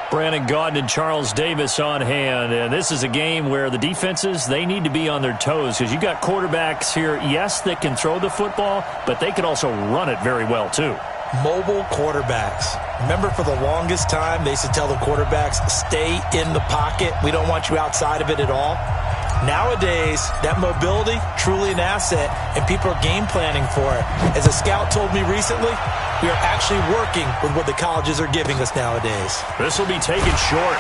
Brandon Gaudin and Charles Davis on hand. And this is a game where the defenses, they need to be on their toes because you've got quarterbacks here, yes, that can throw the football, but they can also run it very well too. Mobile quarterbacks. Remember, for the longest time, they used to tell the quarterbacks, stay in the pocket. We don't want you outside of it at all. Nowadays, that mobility, truly an asset, and people are game planning for it. As a scout told me recently, we are actually working with what the colleges are giving us nowadays. This will be taken short,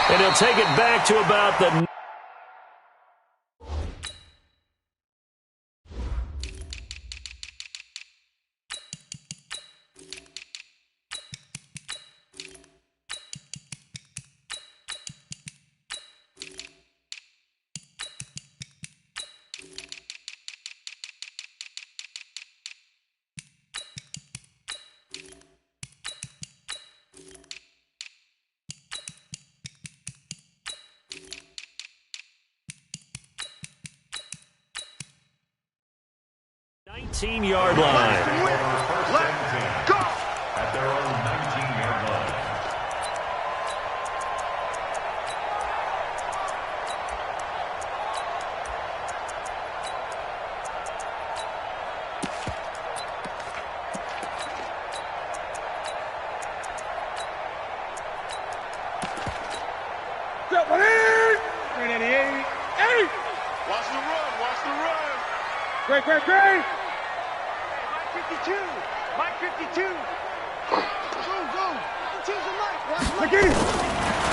and he'll take it back to about the... Yard line. Let's go! At their own 19-yard line. Step 388. 8. Watch the run, watch the run. Great. Mike 52. Mike 52. Go. Choose a Mike.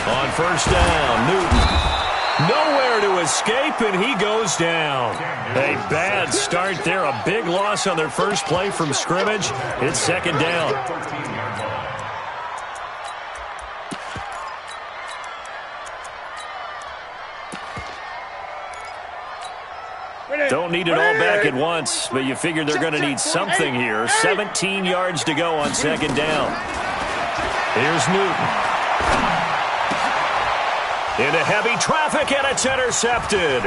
On first down, Newton. Nowhere to escape, and he goes down. A bad start there. A big loss on their first play from scrimmage. It's second down. Don't need it all back at once, but you figure they're going to need something here. 17 yards to go on second down. Here's Newton. Into heavy traffic, and it's intercepted.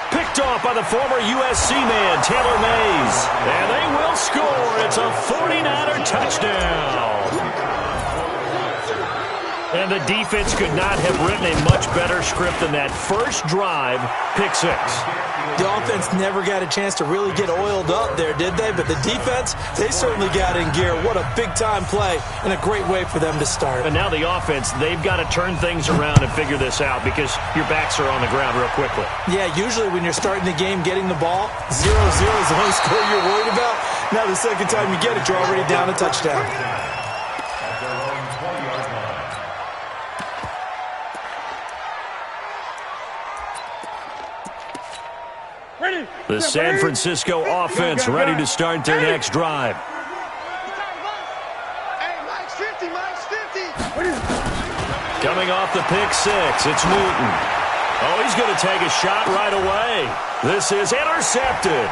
Picked off by the former USC man, Taylor Mays. And they will score. It's a 49er touchdown. And the defense could not have written a much better script than that first drive, pick six. The offense never got a chance to really get oiled up there, did they? But the defense, they certainly got in gear. What a big-time play and a great way for them to start. And now the offense, they've got to turn things around and figure this out because your backs are on the ground real quickly. Yeah, usually when you're starting the game getting the ball, 0-0 is the only score you're worried about. Now the second time you get it, you're already down a touchdown. The San Francisco offense ready to start their next drive. Hey, Mike's 50. Coming off the pick six, it's Newton. Oh, he's going to take a shot right away. This is intercepted.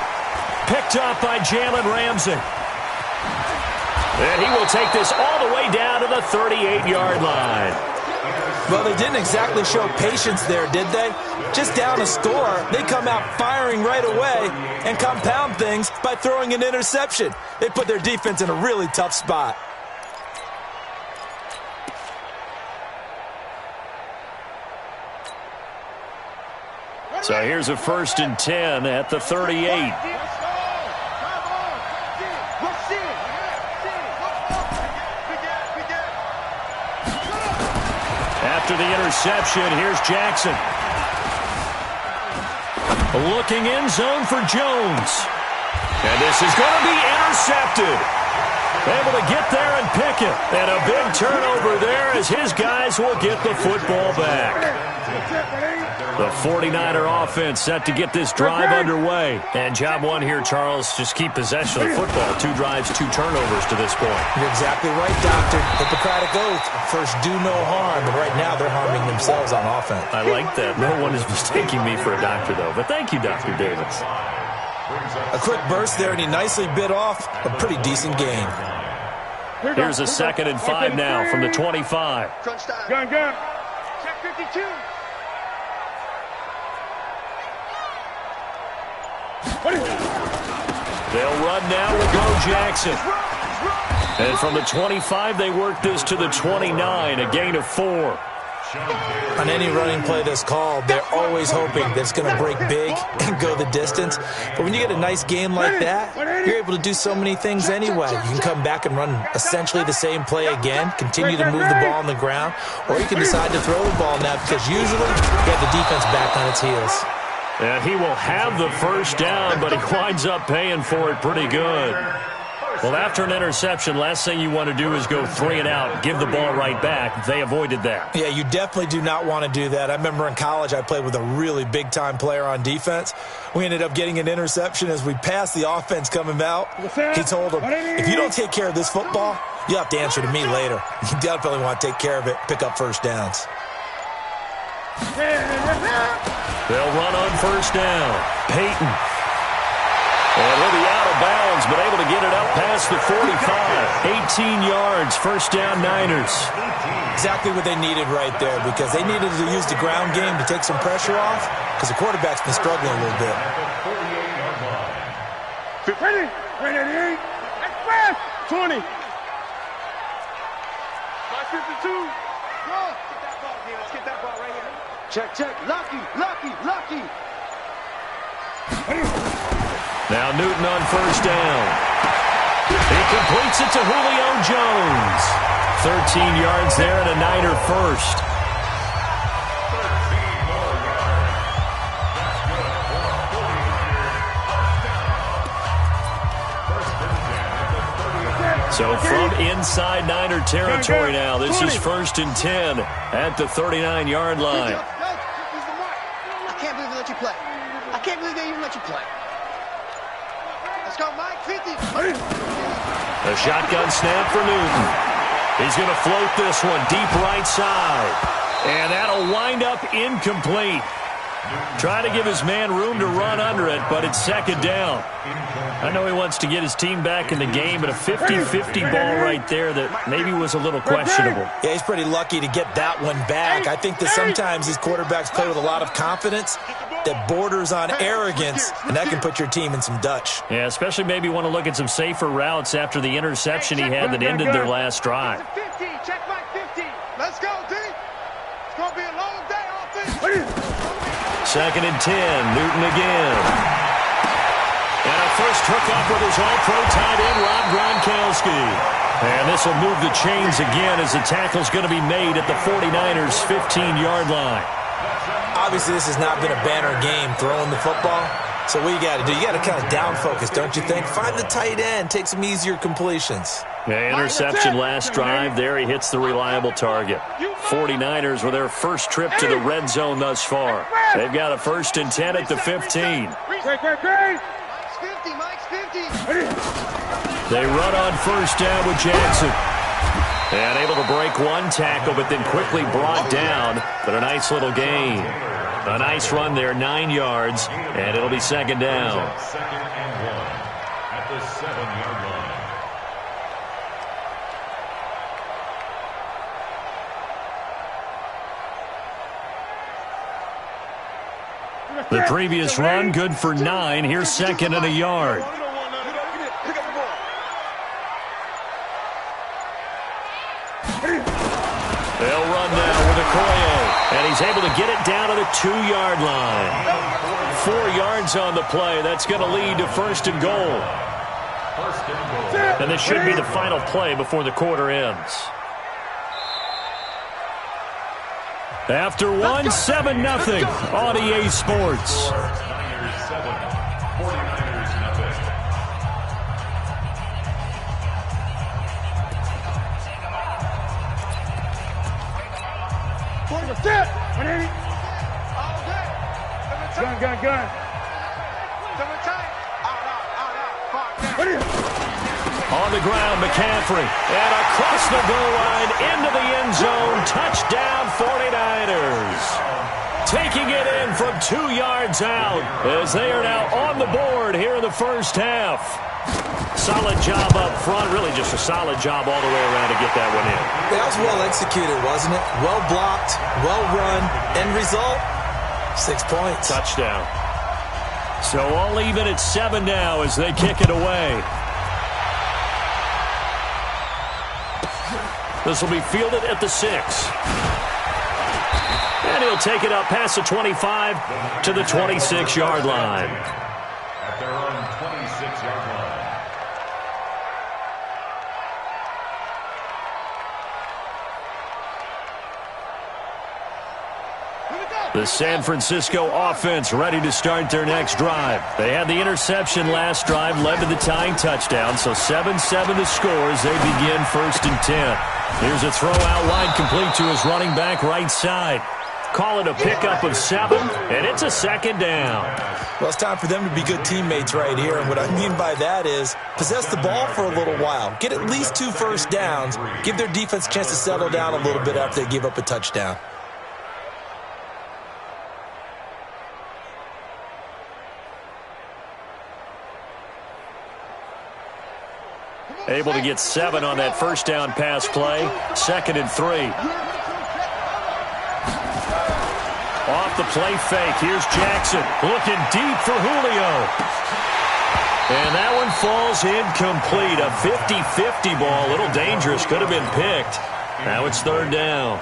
Picked up by Jalen Ramsey. And he will take this all the way down to the 38-yard line. Well, they didn't exactly show patience there, did they? Just down a score, they come out firing right away and compound things by throwing an interception. They put their defense in a really tough spot. So here's a 1st and 10 at the 38. After the interception, here's Jackson. Looking in zone for Jones. And this is going to be intercepted. Able to get there and pick it. And a big turnover there as his guys will get the football back. The 49er offense set to get this drive underway. And job one here, Charles, just keep possession of the football. 2 drives, 2 turnovers to this point. You're exactly right, Doctor. Hippocratic oath. First, do no harm. And right now, they're harming themselves on offense. I like that. No one is mistaking me for a doctor, though. But thank you, Dr. Davis. A quick burst there, and he nicely bit off a pretty decent gain. Here's a 2nd and 5 now from the 25. Crunch time. Gun. Check 52. They'll run now with Bo Jackson. And from the 25, they work this to the 29, a gain of 4. On any running play that's called, they're always hoping that it's going to break big and go the distance. But when you get a nice game like that, you're able to do so many things anyway. You can come back and run essentially the same play again, continue to move the ball on the ground, or you can decide to throw the ball now because usually you have the defense back on its heels. And he will have the first down, but he winds up paying for it pretty good. Well, after an interception, last thing you want to do is go 3 and out, give the ball right back. They avoided that. Yeah, you definitely do not want to do that. I remember in college I played with a really big-time player on defense. We ended up getting an interception as we passed the offense coming out. He told him, if you don't take care of this football, you'll have to answer to me later. You definitely want to take care of it, pick up first downs. They'll run on first down. Peyton. And he'll be out of bounds, but able to get it up past the 45. 18 yards, first down Niners. Exactly what they needed right there because they needed to use the ground game to take some pressure off because the quarterback's been struggling a little bit. 20, 28, express, 20. 552. Go. Get that ball, D. Let's get that ball right here. Check, check. Lucky, lucky, lucky. Now Newton on first down. He completes it to Julio Jones. 13 yards there and a Niner first. So from inside Niner territory now, this is 1st and 10 at the 39-yard line. I can't believe they let you play. I can't believe they even let you play. Let's go, Mike. 50. A shotgun snap for Newton. He's going to float this one deep right side. And that'll wind up incomplete. Trying to give his man room to run under it, but it's second down. I know he wants to get his team back in the game, but a 50-50 ball right there that maybe was a little questionable. Yeah, he's pretty lucky to get that one back. I think that sometimes these quarterbacks play with a lot of confidence that borders on arrogance, and that can put your team in some Dutch. Yeah, especially maybe want to look at some safer routes after the interception he had that ended their last drive. 50. Check Mike 50. Let's go, D. It's going to be a long day offense. 2nd and 10, Newton again. And a first hookup with his all-pro tight end, Rob Gronkowski. And this will move the chains again as the tackle's going to be made at the 49ers' 15-yard line. Obviously, this has not been a banner game throwing the football. So what you got to do, you got to kind of down focus, don't you think? Find the tight end, take some easier completions. Yeah, interception last drive. There he hits the reliable target. 49ers with their first trip to the red zone thus far. They've got a 1st and 10 at the 15. Great. Mike's 50. Mike's 50. They run on first down with Jackson. And able to break one tackle, but then quickly brought down. But a nice little gain. A nice run there, 9 yards, and it'll be second down. 2nd and 1 at the 7-yard line. The previous run, good for 9. Here's 2nd and a yard. They'll run now with Okoye, and he's able to get it down to the 2-yard line. 4 yards on the play. That's going to lead to 1st and goal. And this should be the final play before the quarter ends. After one, 7-0 on EA Sports. Niners 7, 49ers nothing. Set. 180. Gun. On the ground, McCaffrey. And across the goal line, into the end zone. Touchdown, 49ers. Taking it in from 2 yards out as they are now on the board here in the first half. Solid job up front. Really just a solid job all the way around to get that one in. That was well executed, wasn't it? Well blocked, well run. End result, 6 points. Touchdown. So all even at 7 now as they kick it away. This will be fielded at the 6. And he'll take it up past the 25 to the 26-yard line. At their own 26-yard line. The San Francisco offense ready to start their next drive. They had the interception last drive, led to the tying touchdown, so 7-7 the score as they begin 1st and 10. Here's a throw out wide complete to his running back right side. Call it a pickup of 7, and it's a 2nd down. Well, it's time for them to be good teammates right here, and what I mean by that is possess the ball for a little while. Get at least 2 first downs. Give their defense a chance to settle down a little bit after they give up a touchdown. Able to get 7 on that first down pass play. 2nd and 3. Off the play fake. Here's Jackson looking deep for Julio. And that one falls incomplete. A 50-50 ball. A little dangerous. Could have been picked. Now it's 3rd down.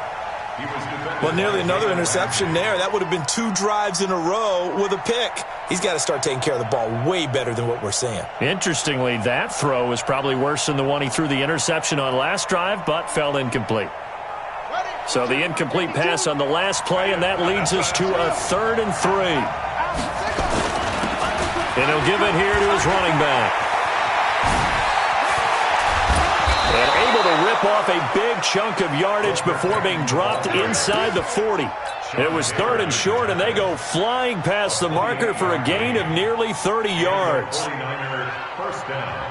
Well, nearly another interception there. That would have been 2 drives in a row with a pick. He's got to start taking care of the ball way better than what we're seeing. Interestingly, that throw was probably worse than the one he threw the interception on last drive, but fell incomplete. So the incomplete pass on the last play, and that leads us to a 3rd and 3. And he'll give it here to his running back. And able to rip off a big chunk of yardage before being dropped inside the 40. It was 3rd and short, and they go flying past the marker for a gain of nearly 30 yards. 49ers first down.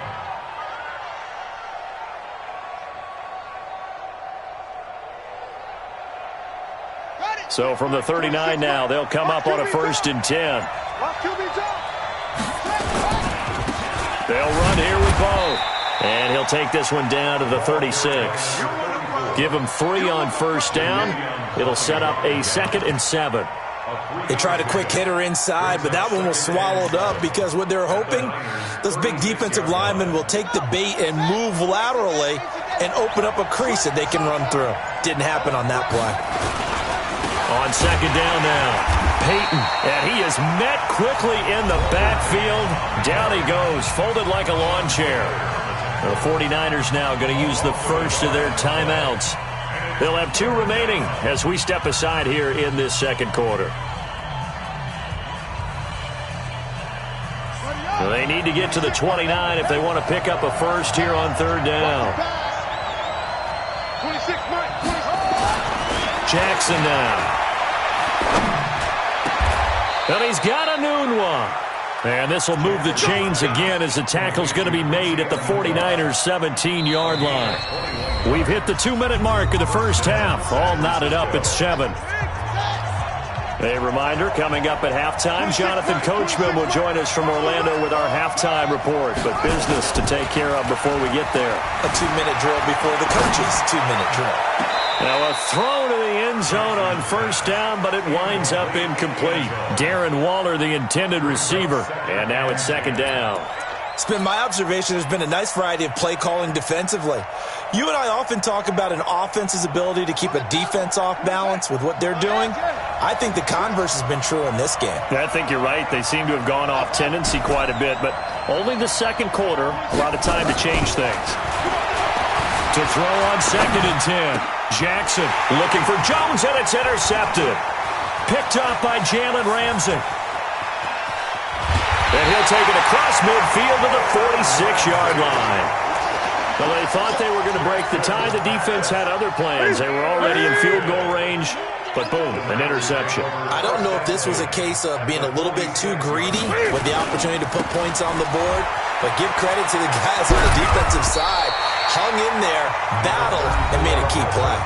So from the 39 now, they'll come up on a 1st and 10. They'll run here with both. And he'll take this one down to the 36. Give him 3 on first down. It'll set up a 2nd and 7. They tried a quick hitter inside, but that one was swallowed up because what they're hoping, those big defensive linemen will take the bait and move laterally and open up a crease that they can run through. Didn't happen on that play. On 2nd down now, Peyton, and he is met quickly in the backfield. Down he goes, folded like a lawn chair. The 49ers now going to use the first of their timeouts. They'll have 2 remaining as we step aside here in this 2nd quarter. They need to get to the 29 if they want to pick up a first here on 3rd down. Jackson now. And he's got a noon one. And this will move the chains again as the tackle's going to be made at the 49ers' 17-yard line. We've hit the 2-minute mark of the first half. All knotted up at 7. A reminder, coming up at halftime, Jonathan Coachman will join us from Orlando with our halftime report. But business to take care of before we get there. A 2-minute drill before the coach's 2-minute drill. Now a throw to the end zone on first down, but it winds up incomplete. Darren Waller, the intended receiver. And now it's 2nd down. It's been my observation there's been a nice variety of play calling defensively. You and I often talk about an offense's ability to keep a defense off balance with what they're doing. I think the converse has been true in this game. I think you're right. They seem to have gone off tendency quite a bit, but only the 2nd quarter, a lot of time to change things. To throw on 2nd and 10. Jackson looking for Jones, and it's intercepted. Picked up by Jalen Ramsey. And he'll take it across midfield to the 46-yard line. Well, they thought they were going to break the tie. The defense had other plans. They were already in field goal range, but boom, an interception. I don't know if this was a case of being a little bit too greedy with the opportunity to put points on the board, but give credit to the guys on the defensive side. Hung in there, battled, and made a key play.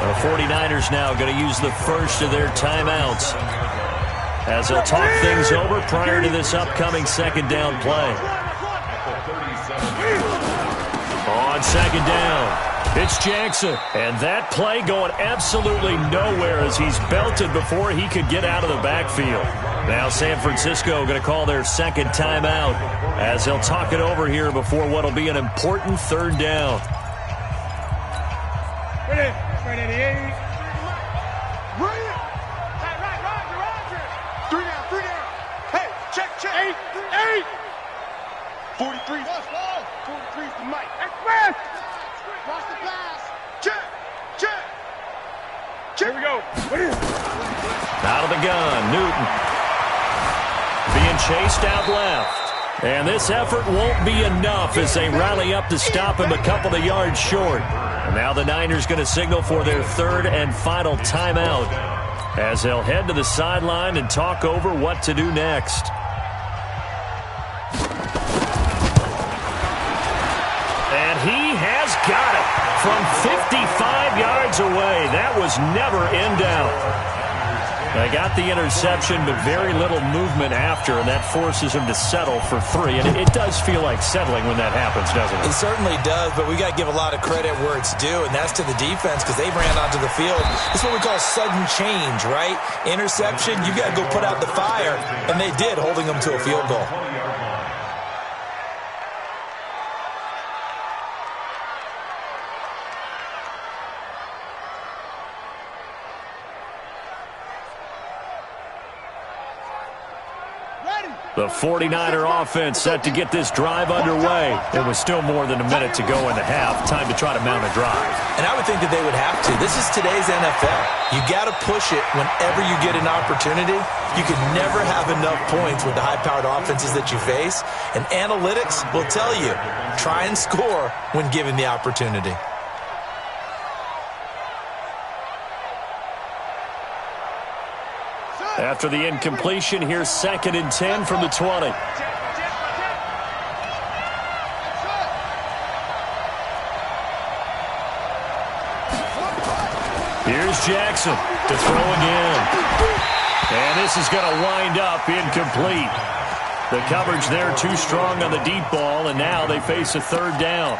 The 49ers now going to use the first of their timeouts as they'll talk things over prior to this upcoming 2nd down play. On 2nd down, it's Jackson. And that play going absolutely nowhere as he's belted before he could get out of the backfield. Now San Francisco going to call their 2nd timeout as they'll talk it over here before what will be an important 3rd down. Ready? Ready, 88. Right. Right, Roger. 3 down. Hey, check. 8. 43. 43 for Mike. Express. Watch the pass. Check. Here we go. Ready? Out of the gun, Newton. Being chased out left. And this effort won't be enough as they rally up to stop him a couple of yards short. And now the Niners going to signal for their third and final timeout as they'll head to the sideline and talk over what to do next. And he has got it from 55 yards away. That was never in doubt. They got the interception, but very little movement after, and that forces him to settle for 3. And it does feel like settling when that happens, doesn't it? It certainly does, but we got to give a lot of credit where it's due, and that's to the defense because they ran onto the field. It's what we call sudden change, right? Interception, you got to go put out the fire, and they did, holding them to a field goal. The 49er offense set to get this drive underway. It was still more than a minute to go in the half. Time to try to mount a drive. And I would think that they would have to. This is today's NFL. You got to push it whenever you get an opportunity. You can never have enough points with the high-powered offenses that you face. And analytics will tell you, try and score when given the opportunity. After the incompletion, here's 2nd and 10 from the 20. Here's Jackson to throw again. And this is going to wind up incomplete. The coverage there too strong on the deep ball, and now they face a 3rd down.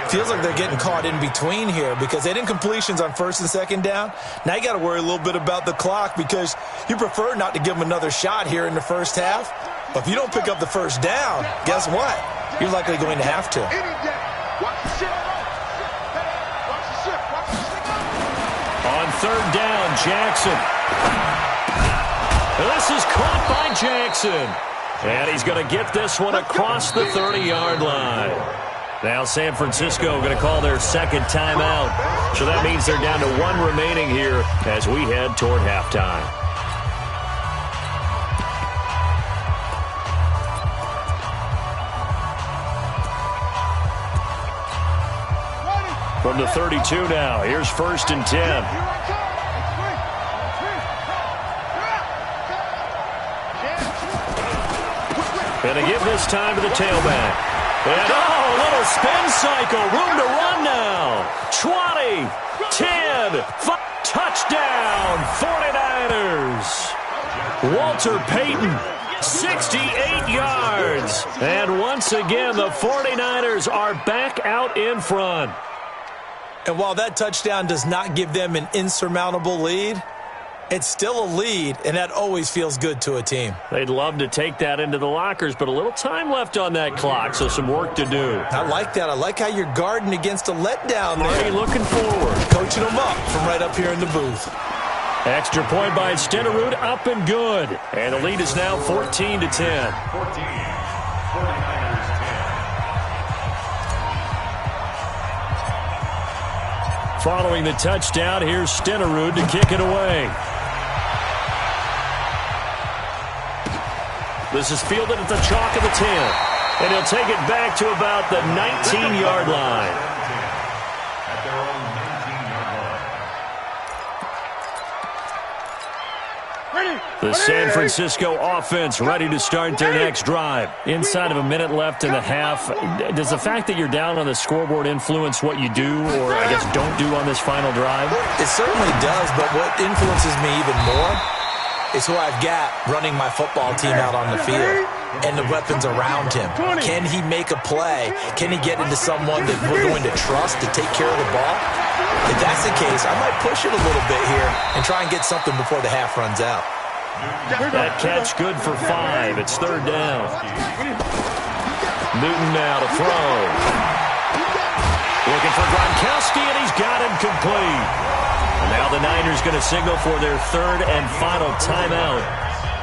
Feels like they're getting caught in between here because they did incompletions on 1st and 2nd down. Now you got to worry a little bit about the clock because you prefer not to give them another shot here in the first half. But if you don't pick up the 1st down, guess what? You're likely going to have to. On 3rd down, Jackson. This is caught by Jackson. And he's going to get this one across the 30-yard line. Now San Francisco going to call their 2nd timeout. So that means they're down to 1 remaining here as we head toward halftime. From the 32 now, here's 1st and 10. Going to give this time to the tailback. And, a little spin cycle. Room to run now. 20, 10, 5, touchdown, 49ers. Walter Payton, 68 yards. And once again, the 49ers are back out in front. And while that touchdown does not give them an insurmountable lead, it's still a lead, and that always feels good to a team. They'd love to take that into the lockers, but a little time left on that clock, so some work to do. I like that. I like how you're guarding against a letdown there. Already looking forward. Coaching them up from right up here in the booth. Extra point by Stenerud, up and good. And the lead is now 14 to 10. 14. 49ers 10. Following the touchdown, here's Stenerud to kick it away. This is fielded at the chalk of the 10. And he'll take it back to about the 19-yard line. At their own 19-yard line. The San Francisco offense ready to start their next drive. Inside of a minute left in the half. Does the fact that you're down on the scoreboard influence what you do or, I guess, don't do on this final drive? It certainly does, but what influences me even more is who I've got running my football team out on the field and the weapons around him. Can he make a play? Can he get into someone that we're going to trust to take care of the ball? If that's the case, I might push it a little bit here and try and get something before the half runs out. That catch good for 5. It's 3rd down. Newton now to throw. Looking for Gronkowski, and he's got him complete. And now the Niners going to signal for their third and final timeout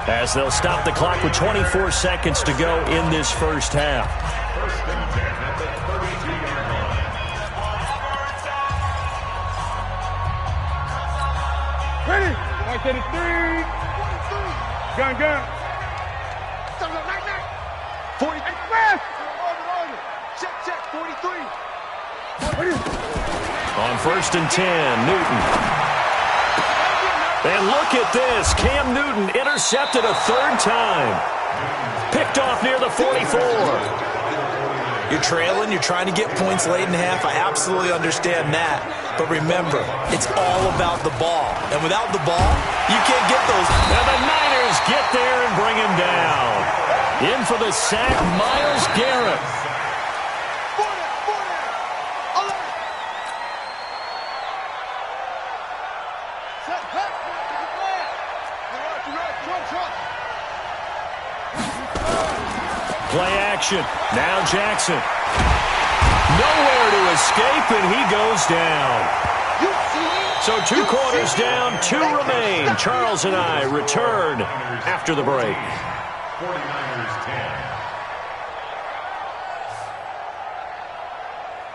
as they'll stop the clock with 24 seconds to go in this first half. First and 10 at the 32-yard line. Ready? 173. Gun. 40. Check. 43. On first and 10, Newton. And look at this. Cam Newton intercepted a third time. Picked off near the 44. You're trailing. You're trying to get points late in half. I absolutely understand that. But remember, it's all about the ball. And without the ball, you can't get those. And the Niners get there and bring him down. In for the sack, Myles Garrett. 40. Play action. Now Jackson. Nowhere to escape, and he goes down. So 2 quarters down, 2 remain. Charles and I return after the break. 49ers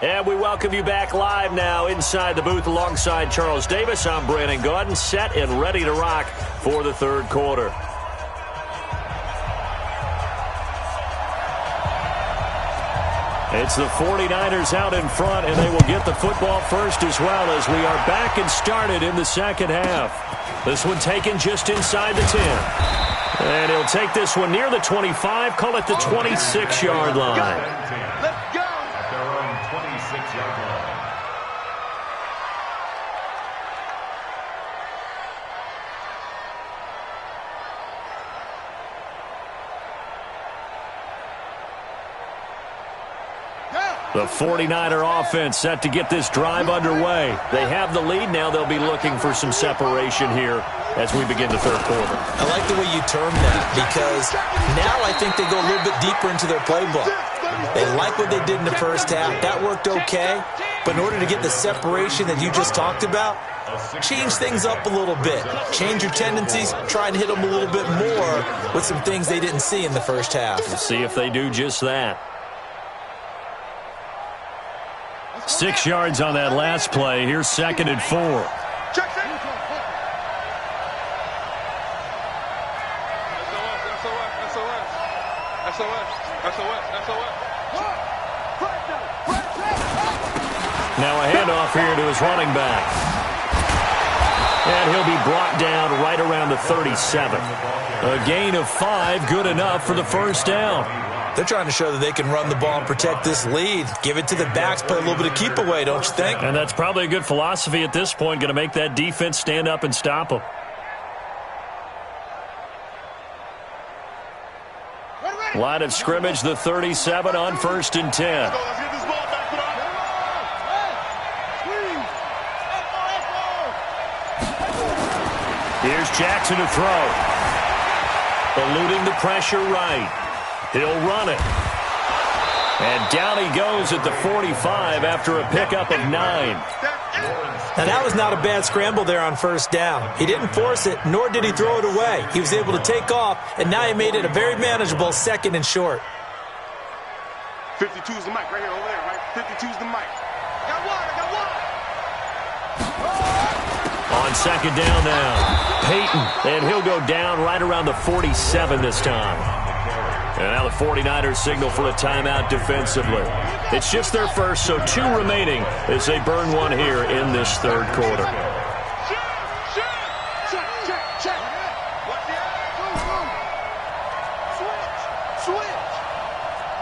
10. And we welcome you back live now inside the booth alongside Charles Davis. I'm Brandon Gaudin, set and ready to rock for the third quarter. It's the 49ers out in front, and they will get the football first as well as we are back and started in the second half. This one taken just inside the 10. And he'll take this one near the 25, call it the 26-yard line. Let's go. At their own 26-yard line. The 49er offense set to get this drive underway. They have the lead. Now they'll be looking for some separation here as we begin the third quarter. I like the way you term that because now I think they go a little bit deeper into their playbook. They like what they did in the first half. That worked okay. But in order to get the separation that you just talked about, change things up a little bit. Change your tendencies. Try and hit them a little bit more with some things they didn't see in the first half. We'll see if they do just that. 6 yards on that last play. Here's second and 4. Now a handoff here to his running back. And he'll be brought down right around the 37. A gain of 5, good enough for the first down. They're trying to show that they can run the ball and protect this lead. Give it to the backs, play a little bit of keep away, don't you think? And that's probably a good philosophy at this point, going to make that defense stand up and stop them. Line of scrimmage, the 37 on first and 10. Here's Jackson to throw. Eluding the pressure right. He'll run it. And down he goes at the 45 after a pickup of 9. Now, that was not a bad scramble there on first down. He didn't force it, nor did he throw it away. He was able to take off, and now he made it a very manageable second and short. 52 is the mic right here, over there, right? 52 is the mic. I got one. On second down now, Peyton. And he'll go down right around the 47 this time. And now the 49ers signal for a timeout defensively. It's just their first, so 2 remaining as they burn one here in this third quarter. Check. Switch.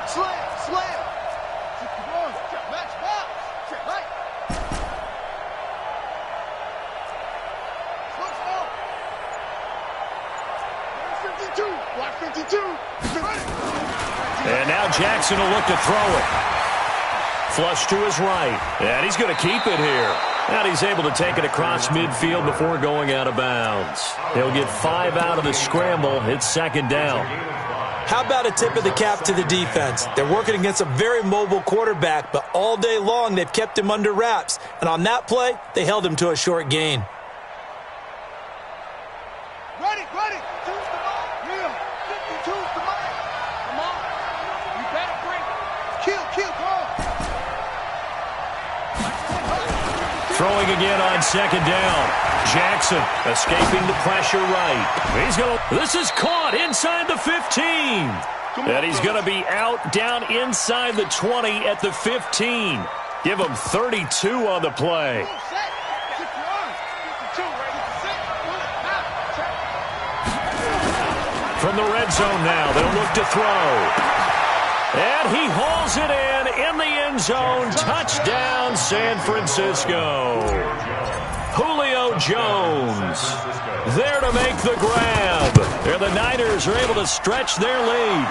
Slam. Match box. Right. Switch. 52. Watch 52. And now Jackson will look to throw it. Flush to his right. And he's going to keep it here. And he's able to take it across midfield before going out of bounds. He'll get 5 out of the scramble. It's second down. How about a tip of the cap to the defense? They're working against a very mobile quarterback, but all day long they've kept him under wraps. And on that play, they held him to a short gain. Ready. Choose the mark. Yeah. 50, choose the mark. Come on. You better bring it. Kill, come on. Throwing again on second down. Jackson escaping the pressure right. This is caught inside the 15. And he's going to be out down inside the 20 at the 15. Give him 32 on the play. From the red zone now, they'll look to throw. And he hauls it in the end zone. Touchdown, San Francisco. Julio Jones there to make the grab. And the Niners are able to stretch their lead.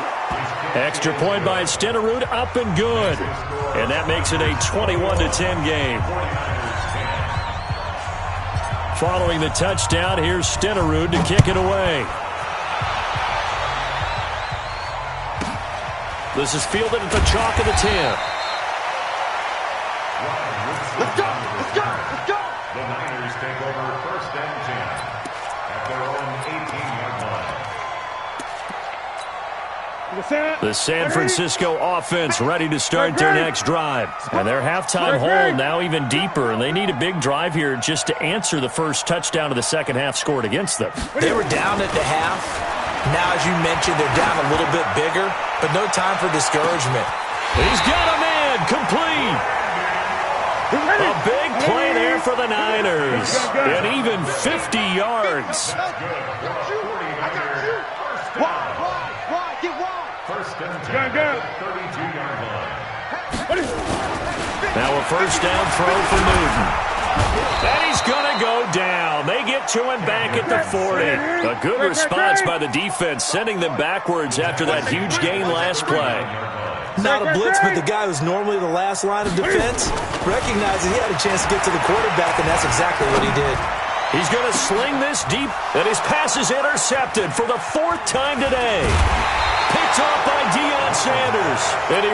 Extra point by Stenerud, up and good. And that makes it a 21-10 game. Following the touchdown, here's Stenerud to kick it away. This is fielded at the chalk of the 10. Let's go. The Niners take over first and 10 at their own 18-yard line. The San Francisco offense ready to start their next drive. And their halftime hole now even deeper, and they need a big drive here just to answer the first touchdown of the second half scored against them. They were down at the half. Now, as you mentioned, they're down a little bit bigger, but no time for discouragement. He's got a man complete. A big play there for the Niners. And even 50 yards. First and 10 at the 32-yard line. Now a first down throw for Newton. And he's going to go down. They get to him back at the 40. A good response by the defense, sending them backwards after that huge gain last play. Not a blitz, but the guy who's normally the last line of defense recognizing he had a chance to get to the quarterback, and that's exactly what he did. He's going to sling this deep, and his pass is intercepted for the fourth time today. Picked off by Deion Sanders. And he